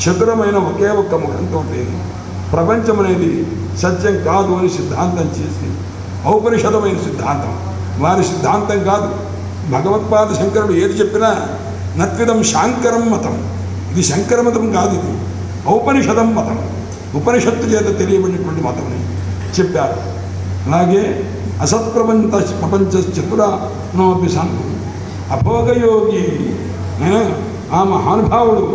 చతురమైన ఒకే ఒక్క ముఖంతో ప్రపంచం అనేది సత్యం కాదు అని సిద్ధాంతం చేసి ఔపనిషదమైన సిద్ధాంతం, వారి సిద్ధాంతం కాదు. భగవత్పాద శంకరుడు ఏది చెప్పినా నత్విదం శాంకరం మతం, ఇది శంకర మతం కాదు, ఇది ఔపనిషదం మతం, ఉపనిషత్తు చేత తెలియబడినటువంటి మతంని చెప్పారు. అలాగే ప్రపంచ చతురానోపి సన్ అభోగయోగి, ఆ మహానుభావుడు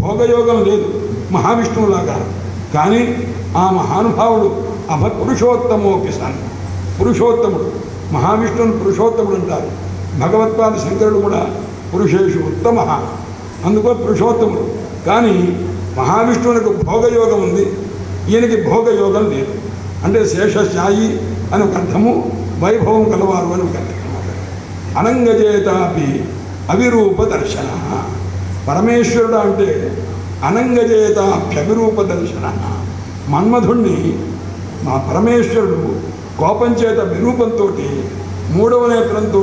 భోగయోగం లేదు మహావిష్ణువులాగా, కానీ ఆ మహానుభావుడు పురుషోత్తమోపి సన్, పురుషోత్తముడు, మహావిష్ణువుని పురుషోత్తముడు అంటారు. భగవత్పాద శంకరుడు కూడా పురుషేషు ఉత్తమ, అందుకో పురుషోత్తముడు. కానీ మహావిష్ణువునికి భోగయోగం ఉంది, ఈయనకి భోగయోగం లేదు. అంటే శేషశాయి అని ఒక అర్థము, వైభవం కలవారు అని ఒక అర్థం. అనంగజేతాపి అవిరూప దర్శన, పరమేశ్వరుడు అంటే అనంగజేతాప్యవిరూప దర్శన. మన్మధుణ్ణి మా పరమేశ్వరుడు కోపం చేత విరూపంతో, మూడవ నేత్రంతో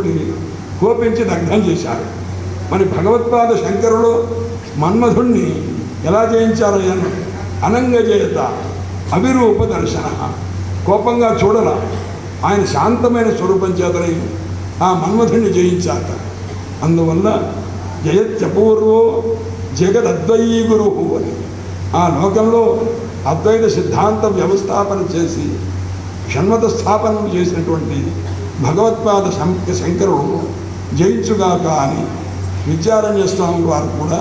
కోపించి దగ్ధం చేశారు. మరి భగవత్పాద శంకరుడు మన్మధుణ్ణి ఎలా జయించారయ్యా? అనంగజేత అవిరూప దర్శన, కోపంగా చూడల, ఆయన శాంతమైన స్వరూపం చేతనే ఆ మన్మధుణ్ణి జయించాక. అందువల్ల జయత్యపూర్వో జగదద్వయీ గురు అని ఆ లోకంలో అద్వైత సిద్ధాంత వ్యవస్థాపన చేసి షణ్మత స్థాపనం చేసినటువంటి భగవత్పాద శంకరుడు జయించుగాక అని విద్యారణ్య స్వామి వారు కూడా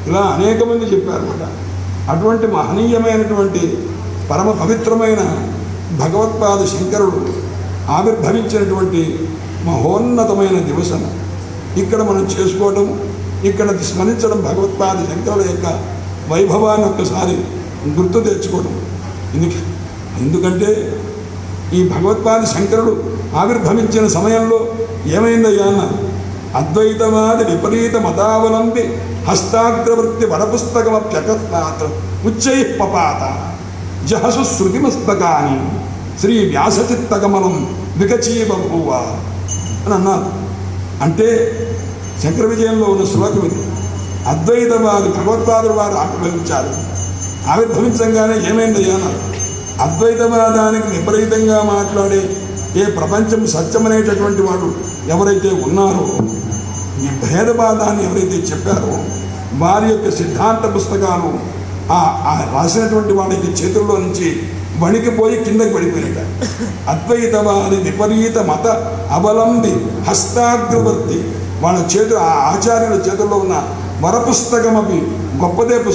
ఇలా అనేక మంది చెప్పారన్నమాట. అటువంటి మహనీయమైనటువంటి పరమ పవిత్రమైన భగవత్పాద శంకరుడు ఆవిర్భవించినటువంటి మహోన్నతమైన దివసం ఇక్కడ మనం చేసుకోవడం, ఇక్కడ స్మరించడం, భగవత్పాద శంకరుల యొక్క వైభవాన్ని ఒక్కసారి గుర్తు తెచ్చుకోవడం. ఎందుకంటే ఈ భగవత్పాద శంకరుడు ఆవిర్భవించిన సమయంలో ఏమైందయ్యా అన్న, అద్వైతవాది విపరీత మతావలంబి హస్తాగ్రవృత్తి వరపుస్తకమప్యకస్మాత్ ఉచ్చై పపాత జహసు శృతిమస్తకాని శ్రీ వ్యాసచిత్తగమనం వికచీబభూవ అని అన్నారు. అంటే శంకర విజయంలో ఉన్న శ్లోకం ఇది. అద్వైతవాది భగవత్పాదులు వారు ఆవిర్భవించారు. ఆవిర్భవించంగానే ఏమైందయ్యా అన్నారు, అద్వైతవాదానికి విపరీతంగా మాట్లాడే ఏ ప్రపంచం సత్యమనేటటువంటి వాడు ఎవరైతే ఉన్నారో, ఈ భేదవాదాన్ని ఎవరైతే చెప్పారో వారి యొక్క సిద్ధాంత పుస్తకాలు రాసినటువంటి వాడికి చేతుల్లో నుంచి వణికిపోయి కిందకి పడిపోయినట. అద్వైతవాది విపరీత మత అవలంబి హస్తాగ్రవర్తి, వాళ్ళ చేతులు, ఆ ఆచార్యుల చేతుల్లో ఉన్న వరపుస్తకం అవి గొప్పదే పుస్తకం.